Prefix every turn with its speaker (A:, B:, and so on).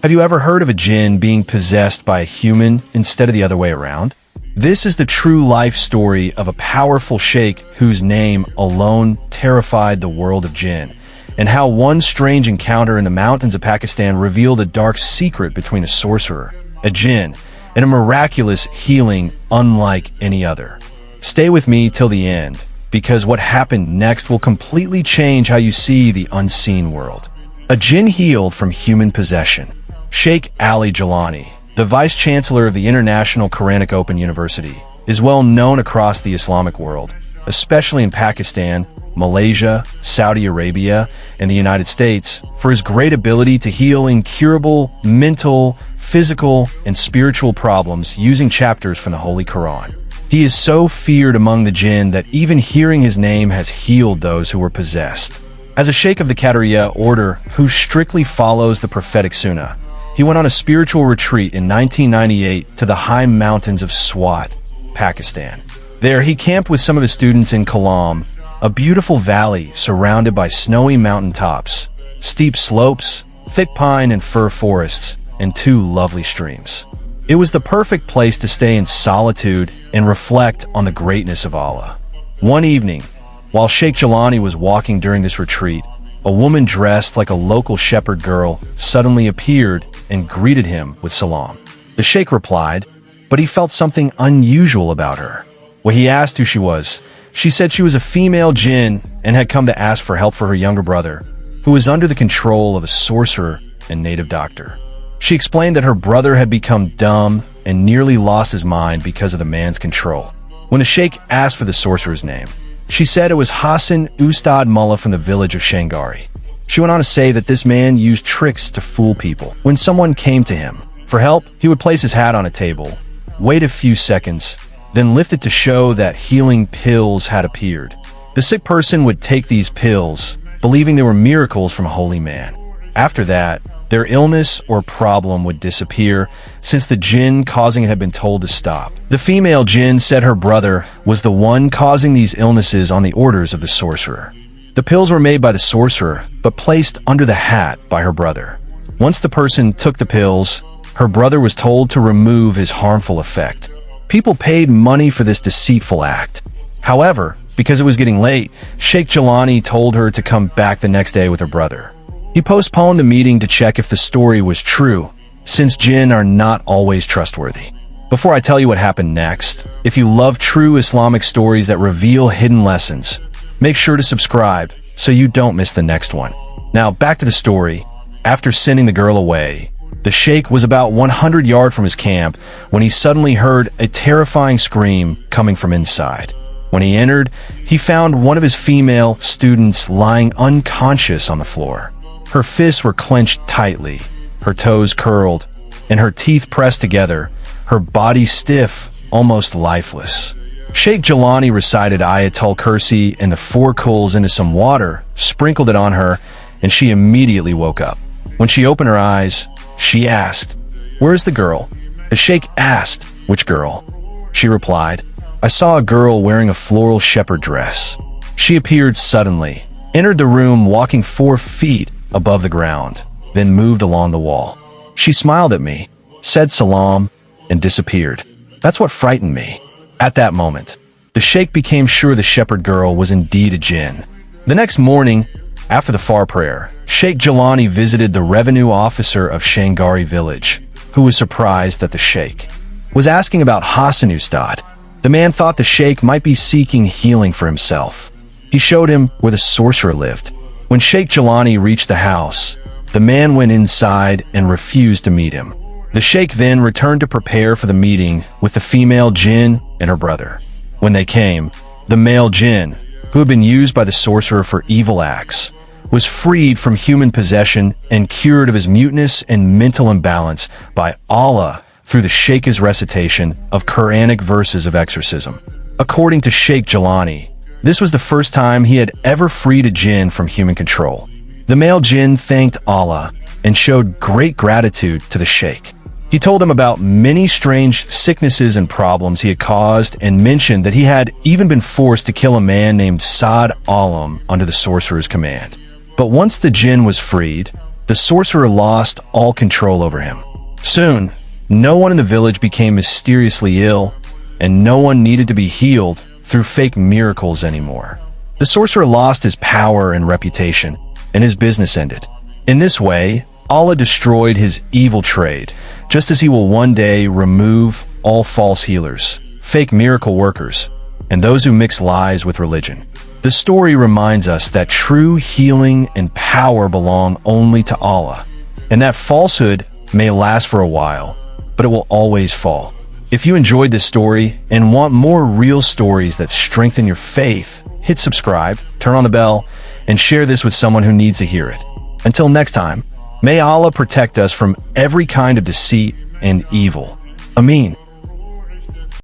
A: Have you ever heard of a jinn being possessed by a human instead of the other way around? This is the true life story of a powerful sheikh whose name alone terrified the world of jinn, and how one strange encounter in the mountains of Pakistan revealed a dark secret between a sorcerer, a jinn, and a miraculous healing unlike any other. Stay with me till the end, because what happened next will completely change how you see the unseen world. A jinn healed from human possession. Shaykh Alli Jilaani, the Vice-Chancellor of the International Quranic Open University, is well known across the Islamic world, especially in Pakistan, Malaysia, Saudi Arabia, and the United States, for his great ability to heal incurable mental, physical, and spiritual problems using chapters from the Holy Qur'an. He is so feared among the jinn that even hearing his name has healed those who were possessed. As a sheikh of the Qadariya order who strictly follows the prophetic sunnah, he went on a spiritual retreat in 1998 to the high mountains of Swat, Pakistan. There, he camped with some of his students in Kalam, a beautiful valley surrounded by snowy mountaintops, steep slopes, thick pine and fir forests, and 2 lovely streams. It was the perfect place to stay in solitude and reflect on the greatness of Allah. One evening, while Shaykh Jilaani was walking during this retreat, a woman dressed like a local shepherd girl suddenly appeared and greeted him with salam. The sheikh replied, but he felt something unusual about her. When he asked who she was, she said she was a female jinn and had come to ask for help for her younger brother, who was under the control of a sorcerer and native doctor. She explained that her brother had become dumb and nearly lost his mind because of the man's control. When the sheikh asked for the sorcerer's name, she said it was Hassan Ustad Mullah from the village of Shangari. She went on to say that this man used tricks to fool people. When someone came to him for help, he would place his hat on a table, wait a few seconds, then lift it to show that healing pills had appeared. The sick person would take these pills, believing they were miracles from a holy man. After that, their illness or problem would disappear, since the jinn causing it had been told to stop. The female jinn said her brother was the one causing these illnesses on the orders of the sorcerer. The pills were made by the sorcerer, but placed under the hat by her brother. Once the person took the pills, her brother was told to remove his harmful effect. People paid money for this deceitful act. However, because it was getting late, Shaykh Jilaani told her to come back the next day with her brother. He postponed the meeting to check if the story was true, since jinn are not always trustworthy. Before I tell you what happened next, if you love true Islamic stories that reveal hidden lessons, make sure to subscribe so you don't miss the next one. Now, back to the story. After sending the girl away, the sheikh was about 100 yards from his camp when he suddenly heard a terrifying scream coming from inside. When he entered, he found one of his female students lying unconscious on the floor. Her fists were clenched tightly, her toes curled, and her teeth pressed together, her body stiff, almost lifeless. Shaykh Jilaani recited Ayatul Kursi and the 4 Quls into some water, sprinkled it on her, and she immediately woke up. When she opened her eyes, she asked, "Where's the girl?" The sheikh asked, "Which girl?" She replied, "I saw a girl wearing a floral shepherd dress. She appeared suddenly, entered the room walking 4 feet above the ground, then moved along the wall. She smiled at me, said salam, and disappeared. That's what frightened me." At that moment, the sheikh became sure the shepherd girl was indeed a jinn. The next morning, after the far prayer, Shaykh Jilaani visited the revenue officer of Shangari village, who was surprised that the sheikh was asking about Hassan Ustad. The man thought the sheikh might be seeking healing for himself. He showed him where the sorcerer lived. When Shaykh Jilaani reached the house, the man went inside and refused to meet him. The sheikh then returned to prepare for the meeting with the female jinn and her brother. When they came, the male jinn, who had been used by the sorcerer for evil acts, was freed from human possession and cured of his muteness and mental imbalance by Allah through the sheikh's recitation of Quranic verses of exorcism. According to Shaykh Jilaani, this was the first time he had ever freed a jinn from human control. The male jinn thanked Allah and showed great gratitude to the sheikh. He told him about many strange sicknesses and problems he had caused and mentioned that he had even been forced to kill a man named Saad Alam under the sorcerer's command. But once the jinn was freed, the sorcerer lost all control over him. Soon, no one in the village became mysteriously ill, and no one needed to be healed through fake miracles anymore. The sorcerer lost his power and reputation, and his business ended. In this way, Allah destroyed his evil trade, just as he will one day remove all false healers, fake miracle workers, and those who mix lies with religion. The story reminds us that true healing and power belong only to Allah, and that falsehood may last for a while, but it will always fall. If you enjoyed this story and want more real stories that strengthen your faith, hit subscribe, turn on the bell, and share this with someone who needs to hear it. Until next time, may Allah protect us from every kind of deceit and evil. Ameen.